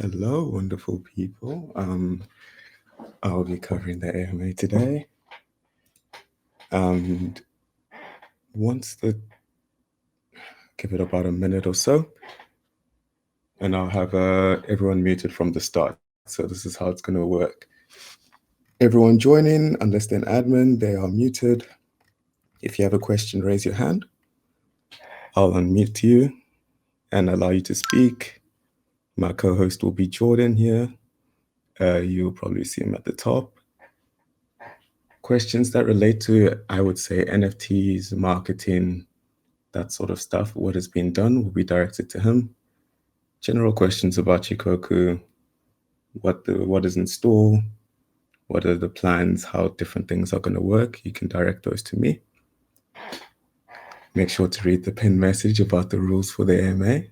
Hello, wonderful people. I'll be covering the AMA today. And give it about a minute or so, and I'll have everyone muted from the start. So this is how it's going to work. Everyone joining, unless they're an admin, they are muted. If you have a question, raise your hand. I'll unmute you and allow you to speak. My co-host will be Jordan here. You'll probably see him at the top. Questions that relate to, I would say, NFTs, marketing, that sort of stuff, what has been done will be directed to him. General questions about Shikoku, what is in store, what are the plans, how different things are going to work, you can direct those to me. Make sure to read the pinned message about the rules for the AMA.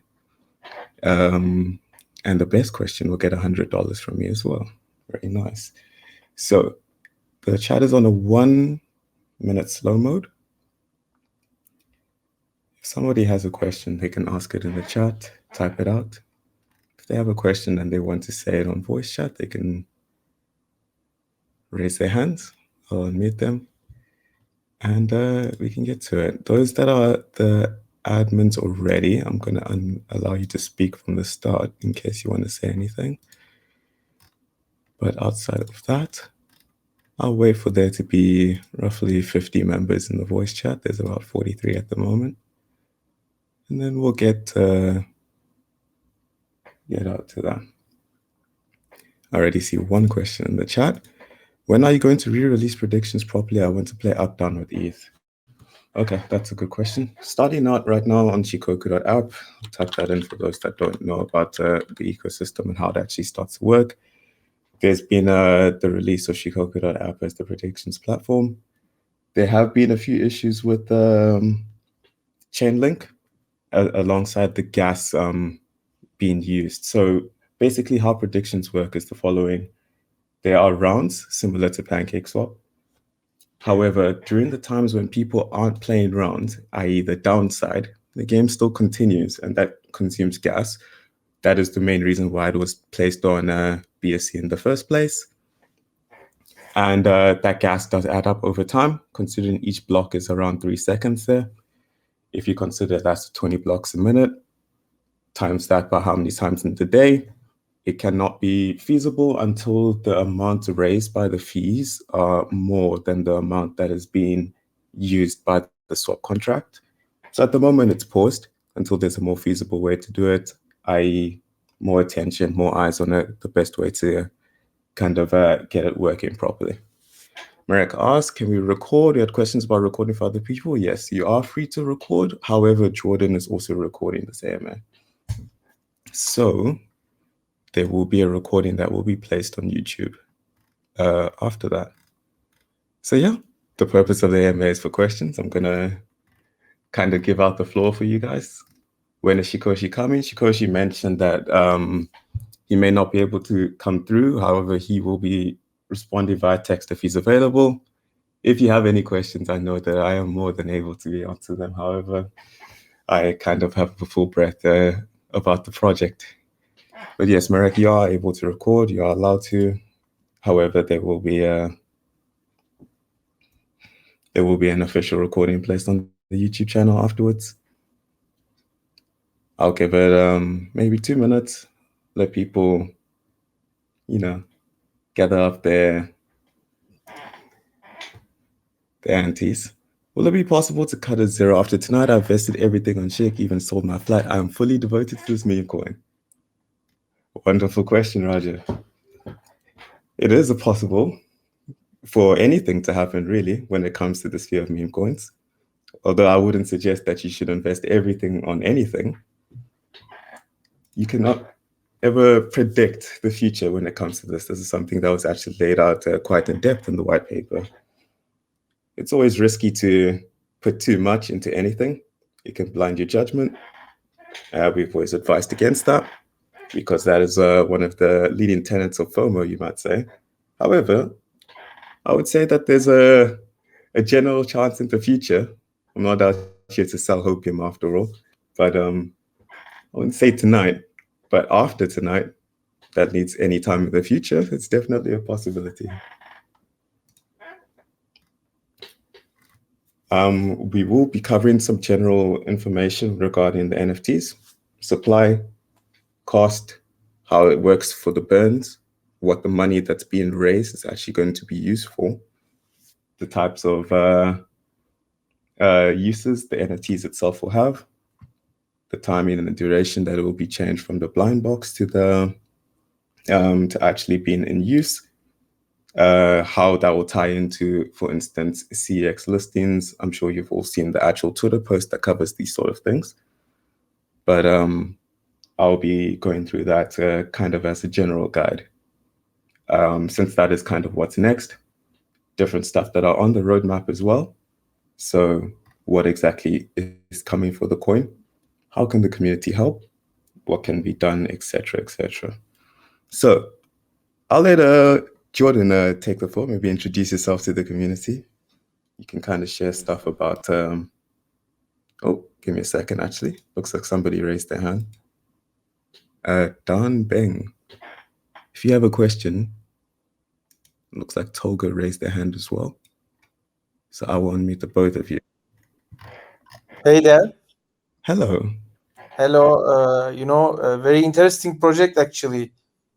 And the best question will get $100 from me as well. Very nice. So the chat is on a 1 minute slow mode. If somebody has a question, they can ask it in the chat, type it out. If they have a question and they want to say it on voice chat, they can raise their hands. I'll unmute them. And we can get to it. Those that are the admins already, I'm going to allow you to speak from the start in case you want to say anything. But outside of that, I'll wait for there to be roughly 50 members in the voice chat. There's about 43 at the moment. And then we'll get out to that. I already see one question in the chat. When are you going to re-release predictions properly? I want to play up down with ETH. Okay, that's a good question. Starting out right now on Shikoku.app. I'll type that in for those that don't know about the ecosystem and how it actually starts to work. There's been the release of Shikoku.app as the predictions platform. There have been a few issues with Chainlink alongside the gas being used. So basically how predictions work is the following. There are rounds similar to PancakeSwap. However, during the times when people aren't playing rounds, i.e. the downside, the game still continues and that consumes gas. That is the main reason why it was placed on BSC in the first place. And that gas does add up over time, considering each block is around 3 seconds there. If you consider that's 20 blocks a minute, times that by how many times in the day, it cannot be feasible until the amount raised by the fees are more than the amount that is being used by the swap contract. So at the moment, it's paused until there's a more feasible way to do it, i.e. more attention, more eyes on it, the best way to kind of get it working properly. Marek asked, can we record? We had questions about recording for other people. Yes, you are free to record. However, Jordan is also recording this AMA. So there will be a recording that will be placed on YouTube after that. So yeah, the purpose of the AMA is for questions. I'm going to kind of give out the floor for you guys. When is Shikoshi coming? Shikoshi mentioned that he may not be able to come through. However, he will be responding via text if he's available. If you have any questions, I know that I am more than able to answer them. However, I kind of have a full breath about the project. But yes, Marek, you are able to record. You are allowed to. However, there will be an official recording placed on the YouTube channel afterwards. I'll give it maybe 2 minutes. Let people, gather up their antes. Will it be possible to cut a zero? After tonight, I've vested everything on Shik, even sold my flat. I am fully devoted to this meme coin. Wonderful question, Roger. It is possible for anything to happen, really, when it comes to the sphere of meme coins. Although I wouldn't suggest that you should invest everything on anything. You cannot ever predict the future when it comes to this. This is something that was actually laid out quite in depth in the white paper. It's always risky to put too much into anything. It can blind your judgment. We've always advised against that because that is one of the leading tenets of FOMO, you might say. However, I would say that there's a general chance in the future. I'm not out here to sell hopium after all, but I wouldn't say tonight, but after tonight, that needs any time in the future, it's definitely a possibility. We will be covering some general information regarding the NFTs, supply, cost, how it works for the burns, what the money that's being raised is actually going to be used for, the types of uses the NFTs itself will have, the timing and the duration that it will be changed from the blind box to the to actually being in use, how that will tie into, for instance, CEX listings. I'm sure you've all seen the actual Twitter post that covers these sort of things, but I'll be going through that kind of as a general guide, since that is kind of what's next. Different stuff that are on the roadmap as well. So what exactly is coming for the coin? How can the community help? What can be done, etc., etc. So I'll let Jordan take the floor. Maybe introduce yourself to the community. You can kind of share stuff about. Oh, give me a second. Actually, looks like somebody raised their hand. Don Beng. If you have a question, looks like Tolga raised their hand as well. So I will unmute the both of you. Hey there. Hello. Hello. A very interesting project actually.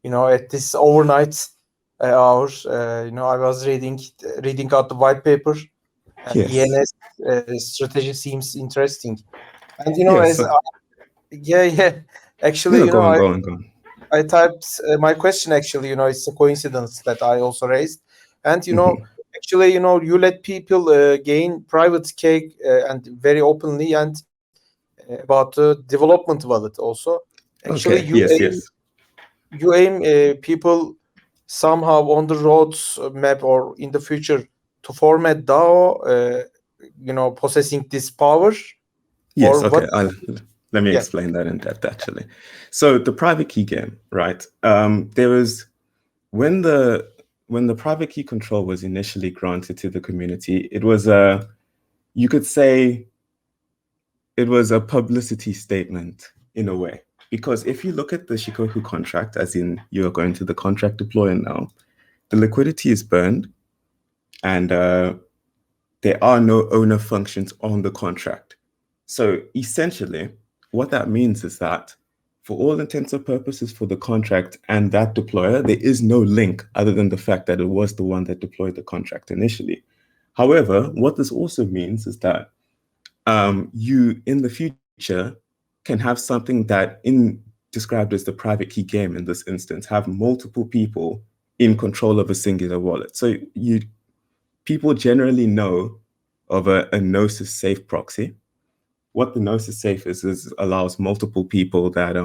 At this overnight hour, I was reading out the white paper, and Yes. ENS strategy seems interesting. And Yes. as yeah, yeah, No, actually, no, go on, go on, go on. I typed my question. Actually, it's a coincidence that I also raised, and Mhm. actually, you let people gain private cake and very openly and about the development wallet also. Actually, Okay. Yes, yes. you aim people somehow on the roads map or in the future to format DAO, possessing this power Yes, or okay. what? Let me Yeah. explain that in depth actually. So the private key game, right? There was when the private key control was initially granted to the community, it was a, you could say it was a publicity statement in a way. Because if you look at the Shikoku contract, as in you're going to the contract deployer now, the liquidity is burned and there are no owner functions on the contract. So essentially, what that means is that for all intents and purposes for the contract and that deployer, there is no link other than the fact that it was the one that deployed the contract initially. However, what this also means is that you in the future can have something that in described as the private key game in this instance have multiple people in control of a singular wallet. So you people generally know of a Gnosis safe proxy. What the Gnosis safe is allows multiple people that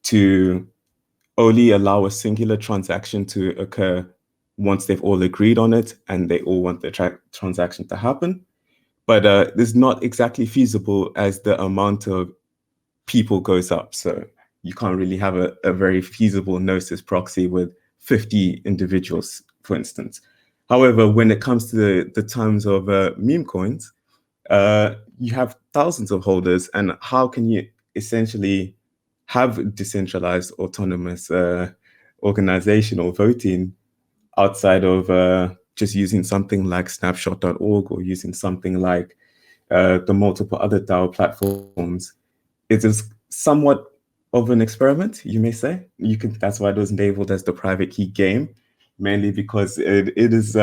to only allow a singular transaction to occur once they've all agreed on it and they all want the transaction to happen. But it's not exactly feasible as the amount of people goes up. So you can't really have a very feasible Gnosis proxy with 50 individuals, for instance. However, when it comes to the terms of meme coins, you have thousands of holders, and how can you essentially have decentralized autonomous organization or voting outside of just using something like snapshot.org or using something like the multiple other DAO platforms? It is somewhat of an experiment, you may say. You can. That's why it was labeled as the private key game, mainly because it is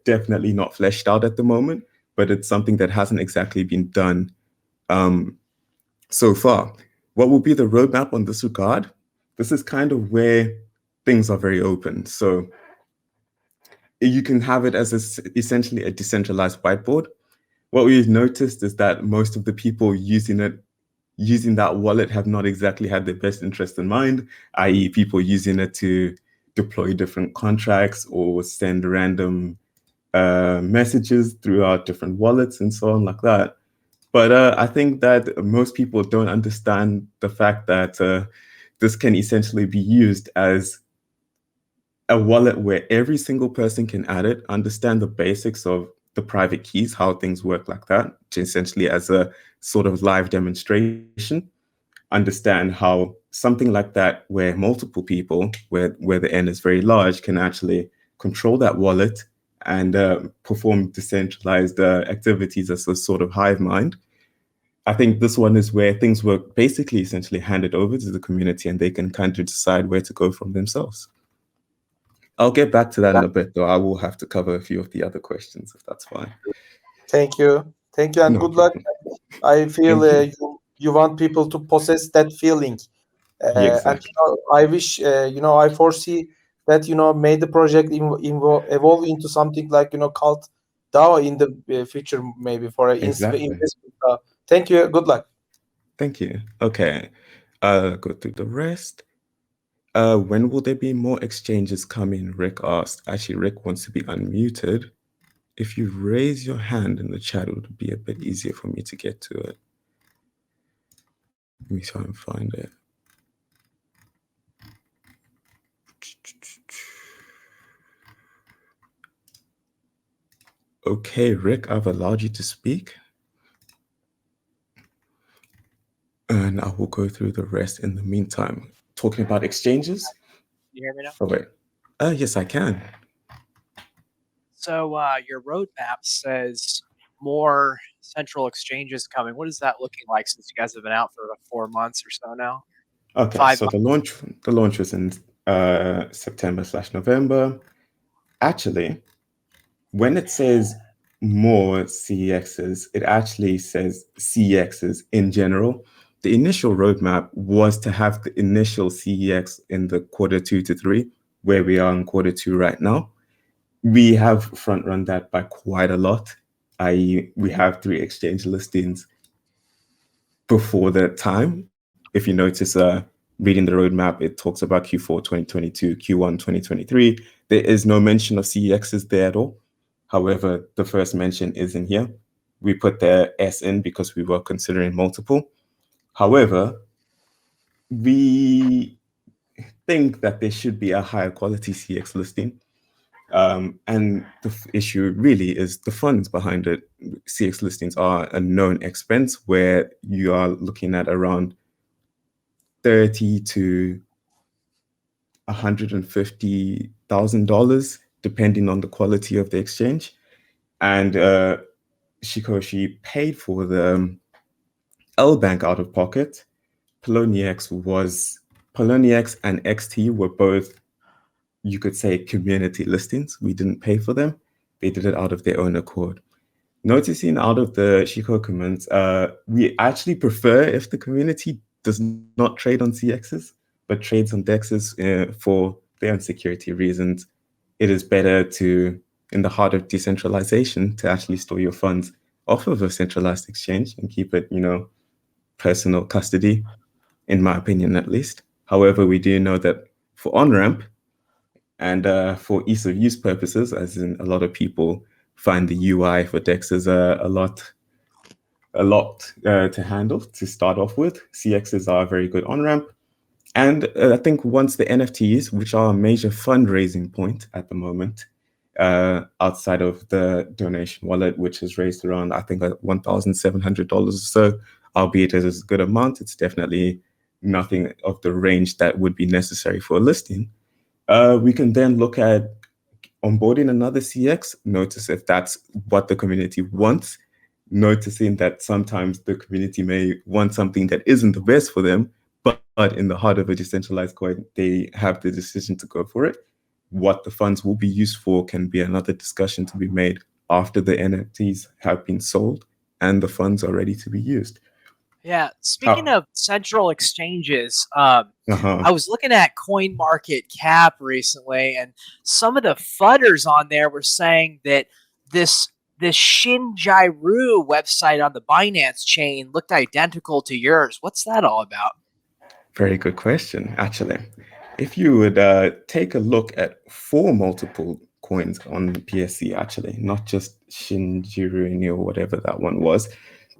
definitely not fleshed out at the moment, but it's something that hasn't exactly been done so far. What will be the roadmap on this regard? This is kind of where things are very open. So you can have it as essentially a decentralized whiteboard. What we've noticed is that most of the people using that wallet have not exactly had their best interest in mind, i.e., people using it to deploy different contracts or send random messages throughout different wallets and so on, like that. But I think that most people don't understand the fact that this can essentially be used as a wallet where every single person can add it, understand the basics of the private keys, how things work like that, essentially as a sort of live demonstration, understand how something like that, where multiple people, where the N is very large, can actually control that wallet and perform decentralized activities as a sort of hive mind. I think this one is where things were basically essentially handed over to the community and they can kind of decide where to go from themselves. I'll get back to that in a bit, though. I will have to cover a few of the other questions if that's fine. Thank you, and No good luck. problem. I feel Thank you. you want people to possess that feeling, Yeah, and exactly. I wish I foresee that made the project evolve into something like called DAO in the future, maybe for an Exactly. investment. Thank you. Good luck. Thank you. Okay. Go through the rest. When will there be more exchanges coming? Rick asked. Actually, Rick wants to be unmuted. If you raise your hand in the chat, it would be a bit easier for me to get to it. Let me try and find it. Okay, Rick, I've allowed you to speak, and I will go through the rest in the meantime. Talking about exchanges. You hear me now? Oh, wait. Yes, I can. So your roadmap says more central exchanges coming. What is that looking like since you guys have been out for 4 months or so now? Okay, Five so months. the launch was in September/November. Actually, when it says more CEXs, it actually says CEXs in general. The initial roadmap was to have the initial CEX in the Q2 to Q3, where we are in Q2 right now. We have front run that by quite a lot, i.e., we have 3 exchange listings before that time. If you notice, reading the roadmap, it talks about Q4 2022, Q1 2023. There is no mention of CEXs there at all. However, the first mention is in here. We put the S in because we were considering multiple. However, we think that there should be a higher quality CX listing. And the issue really is the funds behind it. CX listings are a known expense where you are looking at around 30 to $150,000, depending on the quality of the exchange. And Shikoshi paid for the L Bank out of pocket. Poloniex and XT were both, you could say, community listings. We didn't pay for them. They did it out of their own accord. Noticing out of the Shikoku comments, we actually prefer if the community does not trade on CXs, but trades on DEXs for their own security reasons. It is better to, in the heart of decentralization, to actually store your funds off of a centralized exchange and keep it, personal custody, in my opinion, at least. However, we do know that for on-ramp and for ease of use purposes, as in a lot of people find the UI for DEXs a lot to handle to start off with. CXs are a very good on-ramp. And I think once the NFTs, which are a major fundraising point at the moment, outside of the donation wallet, which has raised around, I think, $1,700 or so, albeit it is a good amount, it's definitely nothing of the range that would be necessary for a listing. We can then look at onboarding another CX, notice if that's what the community wants, noticing that sometimes the community may want something that isn't the best for them, but in the heart of a decentralized coin, they have the decision to go for it. What the funds will be used for can be another discussion to be made after the NFTs have been sold and the funds are ready to be used. Yeah. Speaking Oh, of central exchanges, uh-huh. I was looking at Coin Market Cap recently, and some of the fudders on there were saying that this Shinjairu website on the Binance chain looked identical to yours. What's that all about? Very good question, actually. If you would take a look at 4 multiple coins on PSC, actually, not just Shinjiruni or whatever that one was,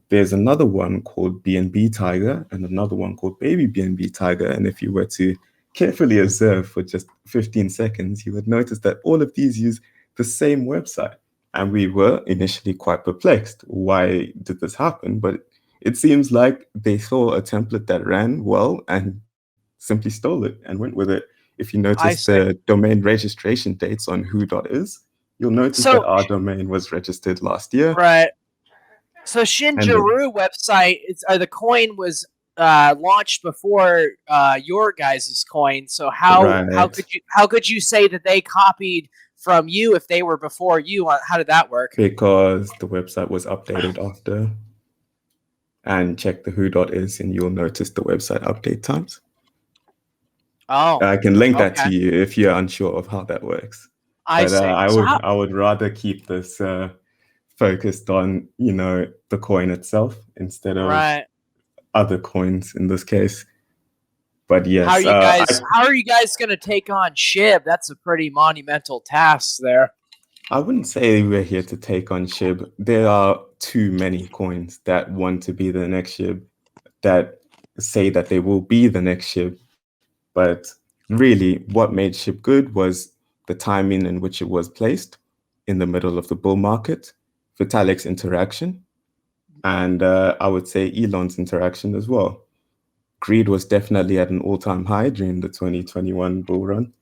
there's another one called BNB Tiger and another one called Baby BNB Tiger. And if you were to carefully observe for just 15 seconds, you would notice that all of these use the same website. And we were initially quite perplexed. Why did this happen? But it seems like they saw a template that ran well and simply stole it and went with it. If you I notice see. the domain registration dates on who.is, you'll notice that So our domain was registered last year. right. So And Shinjaru website, the coin was launched before your guys' coin. So how right, could you say that they copied from you if they were before you? How did that work? because the website was updated after, and check the who.is and you'll notice the website update times. Oh, I can link that okay. to you if you're unsure of how that works. I But see. So how? I would rather keep this focused on, you know, the coin itself instead of Right. other coins in this case. But How are yes, you guys? How are you guys going to take on SHIB? That's a pretty monumental task there. I wouldn't say we're here to take on SHIB. There are too many coins that want to be the next SHIB, that say that they will be the next SHIB. But really, what made SHIB good was the timing in which it was placed in the middle of the bull market, Vitalik's interaction, and I would say Elon's interaction as well. Greed was definitely at an all-time high during the 2021 bull run.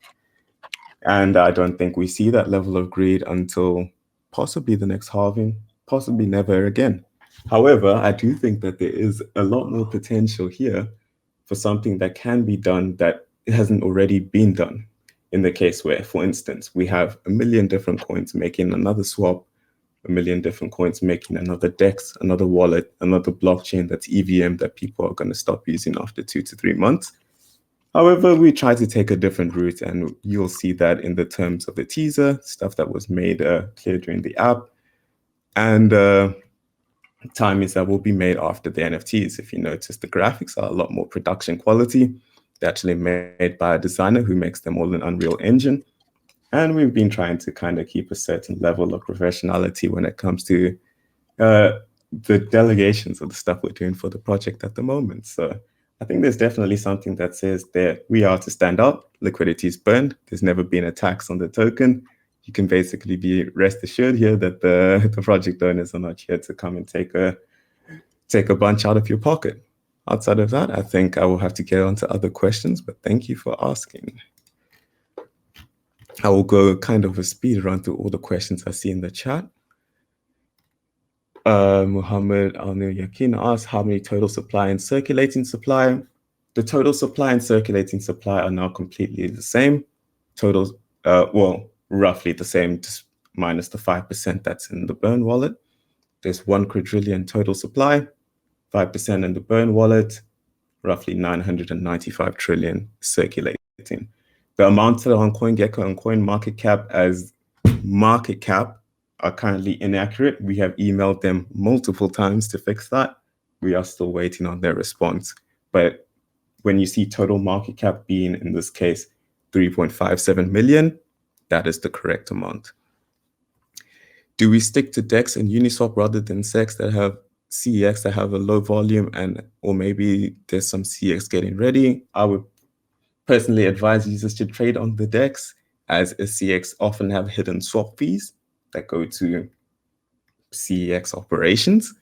And I don't think we see that level of greed until possibly the next halving, possibly never again. However, I do think that there is a lot more potential here for something that can be done that hasn't already been done. In the case where, for instance, we have a million different coins making another swap, a million different coins making another DEX, another wallet, another blockchain that's EVM that people are going to stop using after 2 to 3 months. However, we try to take a different route, and you'll see that in the terms of the teaser, stuff that was made clear during the app, and timings that will be made after the NFTs. If you notice, the graphics are a lot more production quality. They're actually made by a designer who makes them all in Unreal Engine. And we've been trying to kind of keep a certain level of professionality when it comes to the delegations of the stuff we're doing for the project at the moment. So I think there's definitely something that says that we are to stand up. Liquidity is burned. There's never been a tax on the token. You can basically be rest assured here that the project owners are not here to come and take a bunch out of your pocket. Outside of that, I think I will have to get on to other questions, but thank you for asking. I will go kind of a speed run through all the questions I see in the chat. Muhammad Al-Nur Yakin asks, how many total supply and circulating supply? The total supply and circulating supply are now completely the same. Total, roughly the same, just minus the 5% that's in the Burn wallet. There's 1 quadrillion total supply, 5% in the Burn wallet, roughly 995 trillion circulating. The amounts that are on CoinGecko and CoinMarketCap as market cap are currently inaccurate. We have emailed them multiple times to fix that. We are still waiting on their response. But when you see total market cap being, in this case, 3.57 million, that is the correct amount. Do we stick to DEX and Uniswap rather than CEX that have CEX that have a low volume, and or maybe there's some CX getting ready? I would personally advise users to trade on the DEX, as a CX often have hidden swap fees that go to CEX operations.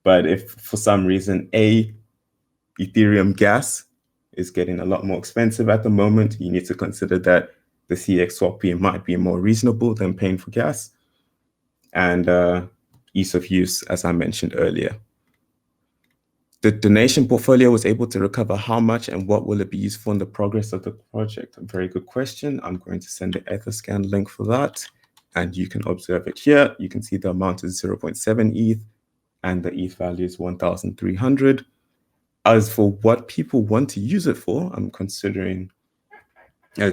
But if for some reason Ethereum gas is getting a lot more expensive at the moment, you need to consider that the CX swap fee might be more reasonable than paying for gas. And ease of use, as I mentioned earlier. The donation portfolio was able to recover how much, and what will it be used for in the progress of the project? A very good question. I'm going to send the Etherscan link for that, and you can observe it here. You can see the amount is 0.7 ETH, and the ETH value is 1,300. As for what people want to use it for, I'm considering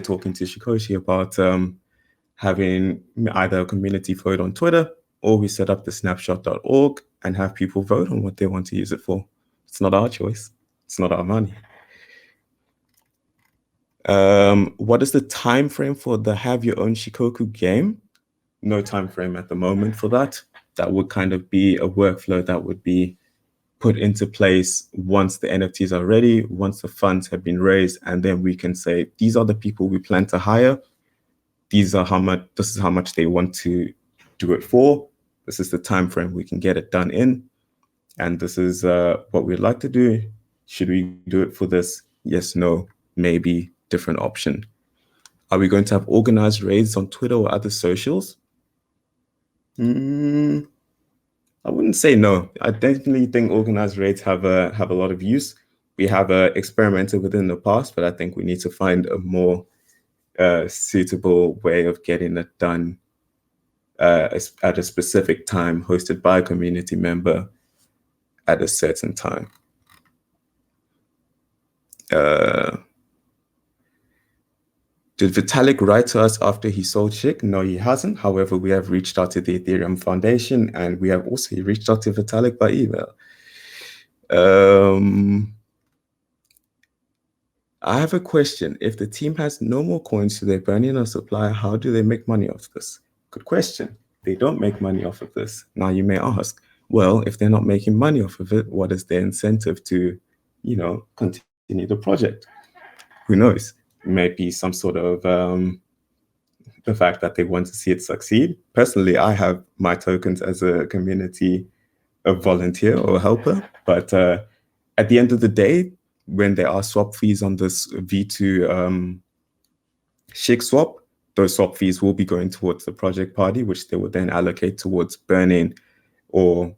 talking to Shikoshi about having either a community vote on Twitter, or we set up the snapshot.org and have people vote on what they want to use it for. It's not our choice. It's not our money. What is the time frame for the have your own Shikoku game? No time frame at the moment for that. That would kind of be a workflow that would be put into place once the NFTs are ready, once the funds have been raised, and then we can say, these are the people we plan to hire. This is how much they want to do it for. This is the time frame we can get it done in. And this is what we'd like to do. Should we do it for this? Yes, no, maybe different option. Are we going to have organized raids on Twitter or other socials? I wouldn't say no. I definitely think organized raids have a lot of use. We have experimented with it in the past, but I think we need to find a more suitable way of getting it done at a specific time, hosted by a community member at a certain time. Did Vitalik write to us after he sold Shik? No, he hasn't. However, we have reached out to the Ethereum Foundation, and we have also reached out to Vitalik by email. I have a question. If the team has no more coins, so they're burning a supply, how do they make money off this? Good question. They don't make money off of this. Now you may ask, well, if they're not making money off of it, what is their incentive to, continue the project? Who knows? It may be some sort of the fact that they want to see it succeed. Personally, I have my tokens as a community, a volunteer or a helper, but at the end of the day, when there are swap fees on this V2 Shik swap, those swap fees will be going towards the project party, which they will then allocate towards burning or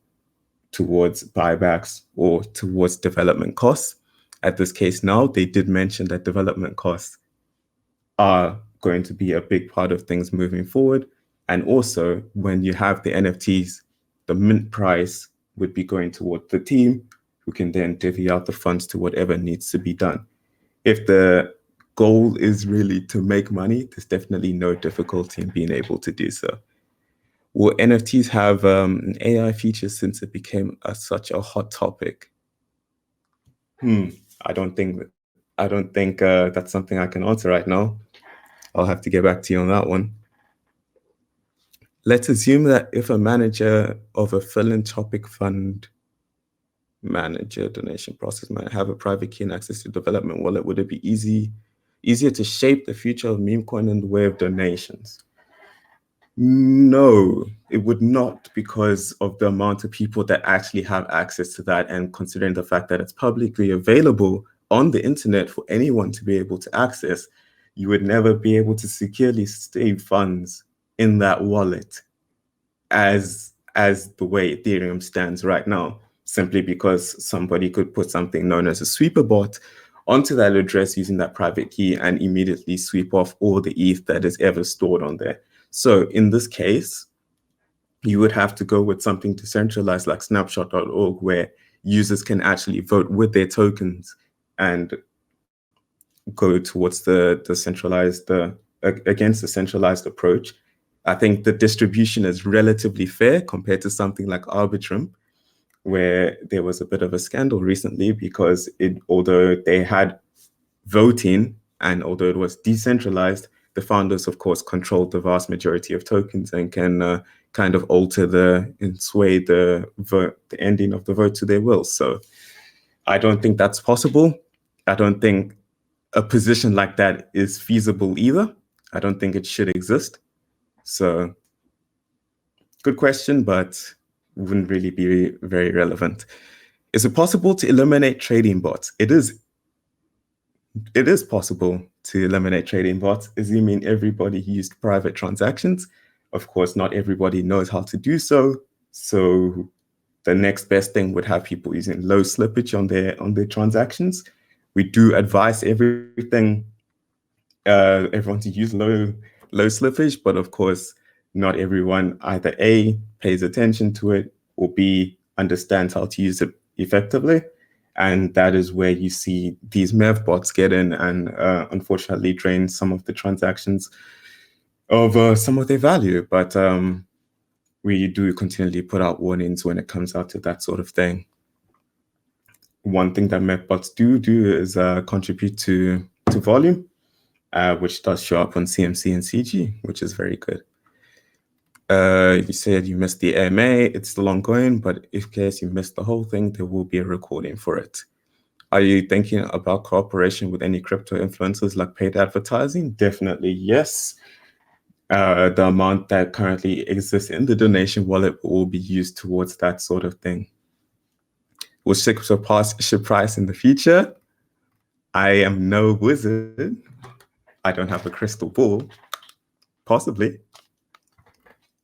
towards buybacks or towards development costs. At this case now, they did mention that development costs are going to be a big part of things moving forward. And also, when you have the NFTs, the mint price would be going toward the team, who can then divvy out the funds to whatever needs to be done. If the goal is really to make money, there's definitely no difficulty in being able to do so. Will NFTs have an AI feature since it became such a hot topic? I don't think that's something I can answer right now. I'll have to get back to you on that one. Let's assume that if a manager of a philanthropic fund manager donation process might have a private key and access to development wallet, would it be easier to shape the future of meme coin in the way of donations? No, it would not, because of the amount of people that actually have access to that, and considering the fact that it's publicly available on the internet for anyone to be able to access, you would never be able to securely save funds in that wallet as the way Ethereum stands right now, simply because somebody could put something known as a sweeper bot onto that address using that private key and immediately sweep off all the ETH that is ever stored on there. So in this case, you would have to go with something decentralized like snapshot.org, where users can actually vote with their tokens and go towards against the centralized approach. I think the distribution is relatively fair compared to something like Arbitrum, where there was a bit of a scandal recently because although they had voting and although it was decentralized, the founders, of course, controlled the vast majority of tokens and can kind of alter and sway the ending of the vote to their will. So I don't think that's possible. I don't think a position like that is feasible either. I don't think it should exist. So good question, but wouldn't really be very relevant. Is it possible to eliminate trading bots? It is possible to eliminate trading bots, assuming everybody used private transactions. Of course, not everybody knows how to do so. So the next best thing would have people using low slippage on their transactions. We do advise everyone to use low slippage, but of course, not everyone either A, pays attention to it, or B, understands how to use it effectively. And that is where you see these MEV bots get in and unfortunately drain some of the transactions of some of their value. But we do continually put out warnings when it comes out to that sort of thing. One thing that MEV bots do is contribute to volume, which does show up on CMC and CG, which is very good. You said you missed the AMA. It's still ongoing, but in case you missed the whole thing, there will be a recording for it. Are you thinking about cooperation with any crypto influencers like paid advertising? Definitely yes. The amount that currently exists in the donation wallet will be used towards that sort of thing. Will Shik surpass SHIB price in the future? I am no wizard. I don't have a crystal ball. Possibly.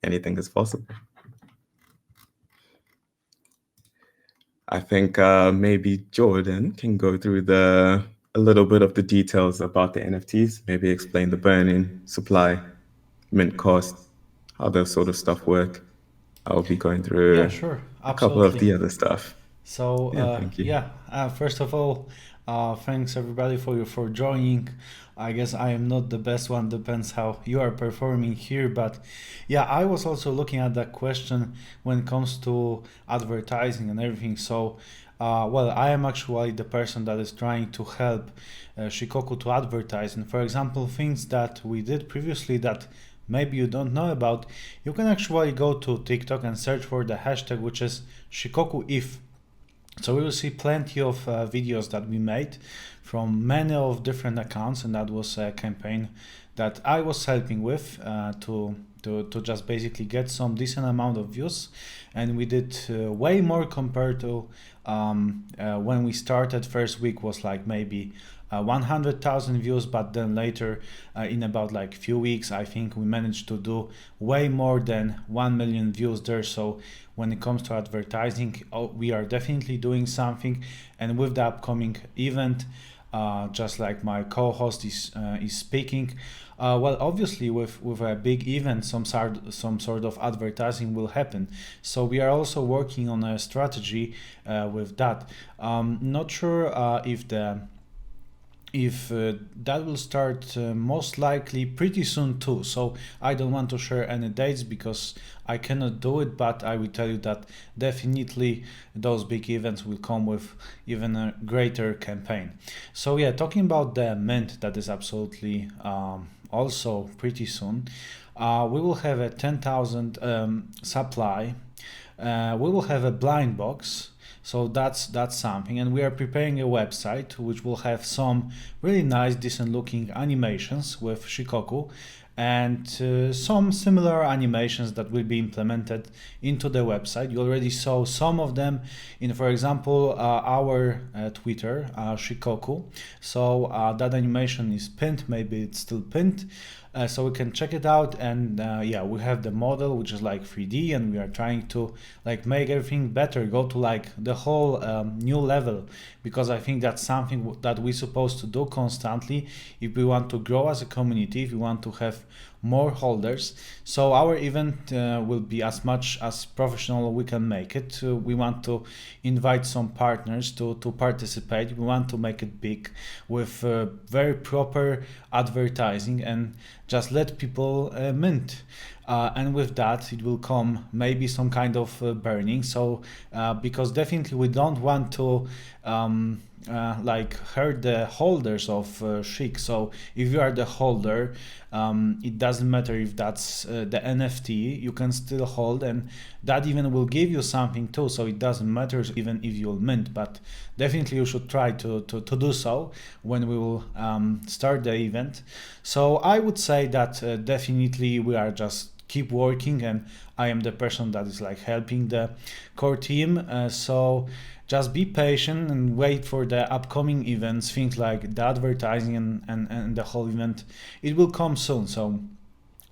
Anything is possible. I think maybe Jordan can go through a little bit of the details about the NFTs, maybe explain the burn-in, supply, mint cost, how those sort of stuff work. I'll be going Yeah, through sure, a couple of absolutely. the other stuff. So Yeah, thank you. yeah, first of all, thanks everybody for joining. I guess I am not the best one. Depends how you are performing here, but yeah, I was also looking at that question when it comes to advertising and everything. So, well, I am actually the person that is trying to help Shikoku to advertise. And for example, things that we did previously that maybe you don't know about, you can actually go to TikTok and search for the hashtag which is Shikoku if. So we will see plenty of videos that we made from many of different accounts, and that was a campaign that I was helping with to just basically get some decent amount of views, and we did way more compared to when we started. First week was like maybe 100,000 views, but then later in about like few weeks I think we managed to do way more than 1 million views there. So when it comes to advertising, we are definitely doing something, and with the upcoming event, just like my co-host is speaking, well, obviously with a big event, some sort of advertising will happen. So we are also working on a strategy with that. Not sure if that will start most likely pretty soon too. So I don't want to share any dates because I cannot do it, but I will tell you that definitely those big events will come with even a greater campaign. So yeah, talking about the mint, that is absolutely also pretty soon. We will have a 10,000 supply. We will have a blind box. So that's something, and we are preparing a website which will have some really nice, decent looking animations with Shikoku, and some similar animations that will be implemented into the website. You already saw some of them in, for example, our Twitter, Shikoku. So that animation is pinned, maybe it's still pinned. So we can check it out, and yeah, we have the model which is like 3D, and we are trying to like make everything better, go to like the whole new level, because I think that's something that we're supposed to do constantly if we want to grow as a community, if we want to have more holders. So our event will be as much as professional we can make it. We want to invite some partners to participate. We want to make it big with very proper advertising and just let people mint. And with that, it will come maybe some kind of burning. So, because definitely we don't want to like hurt the holders of Chic. So, if you are the holder, it doesn't matter if that's the NFT, you can still hold, and that even will give you something too. So, it doesn't matter even if you'll mint, but definitely you should try to do so when we will start the event. So, I would say that definitely we are just keep working, and I am the person that is like helping the core team. So just be patient and wait for the upcoming events, things like the advertising and the whole event. It will come soon, so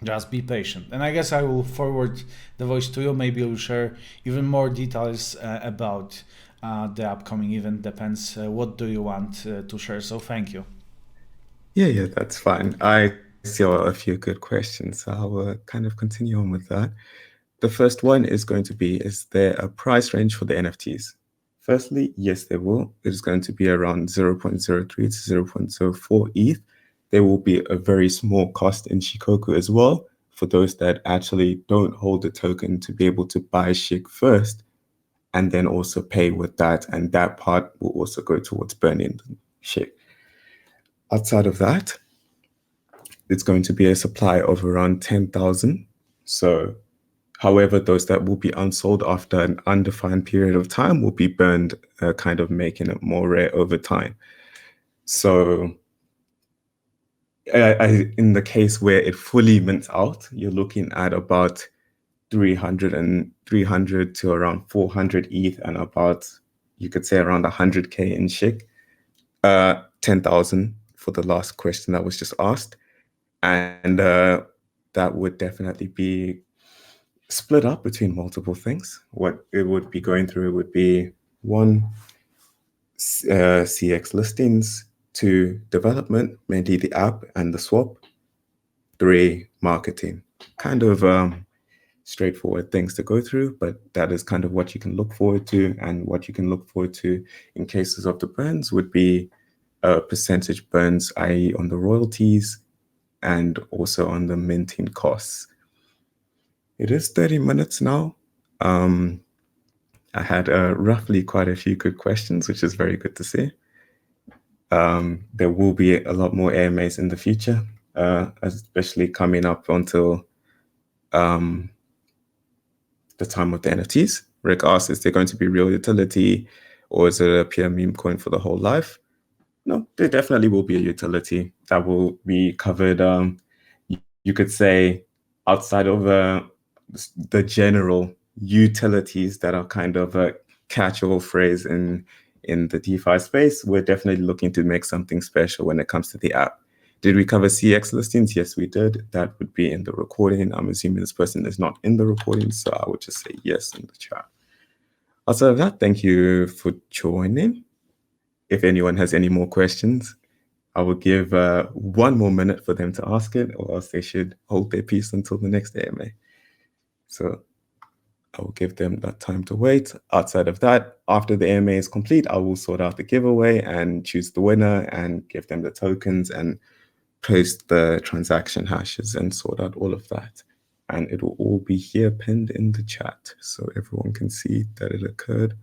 just be patient. And I guess I will forward the voice to you. Maybe you'll share even more details about the upcoming event. Depends what do you want to share. So thank you. Yeah, that's fine. I saw a few good questions, so I'll kind of continue on with that. The first one is going to be, is there a price range for the NFTs? Firstly, yes, there will. It is going to be around 0.03 to 0.04 ETH. There will be a very small cost in Shikoku as well for those that actually don't hold the token to be able to buy Shik first and then also pay with that. And that part will also go towards burning Shik. Outside of that, it's going to be a supply of around 10,000. So, however, those that will be unsold after an undefined period of time will be burned, kind of making it more rare over time. So, in the case where it fully mints out, you're looking at about 300 to around 400 ETH and about, you could say around 100K in Shik. 10,000 for the last question that was just asked. And that would definitely be split up between multiple things. What it would be going through would be 1, CX listings, 2, development, mainly the app and the swap, 3, marketing. Kind of straightforward things to go through, but that is kind of what you can look forward to. And what you can look forward to in cases of the burns would be percentage burns, i.e. on the royalties and also on the minting costs. It is 30 minutes now. I had roughly quite a few good questions, which is very good to see. There will be a lot more AMAs in the future, especially coming up until the time of the NFTs. Rick asked, is there going to be real utility, or is it a pure meme coin for the whole life? No, there definitely will be a utility that will be covered. You could say outside of the general utilities that are kind of a catch-all phrase in the DeFi space. We're definitely looking to make something special when it comes to the app. Did we cover CX listings? Yes, we did. That would be in the recording. I'm assuming this person is not in the recording, so I would just say yes in the chat. Outside of that, thank you for joining. If anyone has any more questions, I will give 1 more minute for them to ask it, or else they should hold their peace until the next AMA. So I will give them that time to wait. Outside of that, after the AMA is complete, I will sort out the giveaway and choose the winner and give them the tokens and post the transaction hashes and sort out all of that. And it will all be here pinned in the chat so everyone can see that it occurred.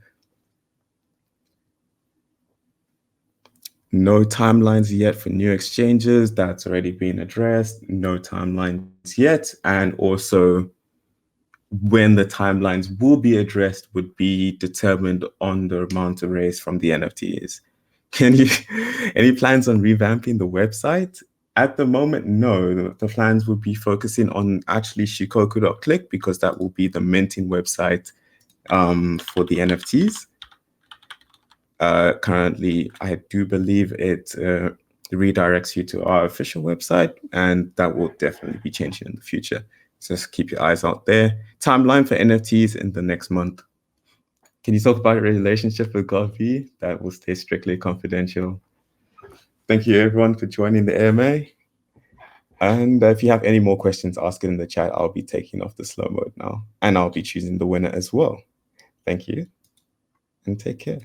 No timelines yet for new exchanges. That's already been addressed. No timelines yet. And also, when the timelines will be addressed would be determined on the amount to raise from the NFTs. Any plans on revamping the website? At the moment, no. The plans would be focusing on actually Shikoku.click, because that will be the minting website for the NFTs. Currently, I do believe it redirects you to our official website, and that will definitely be changing in the future. So just keep your eyes out there. Timeline for NFTs in the next month. Can you talk about your relationship with GovV? That will stay strictly confidential. Thank you, everyone, for joining the AMA. And if you have any more questions, ask it in the chat. I'll be taking off the slow mode now, and I'll be choosing the winner as well. Thank you, and take care.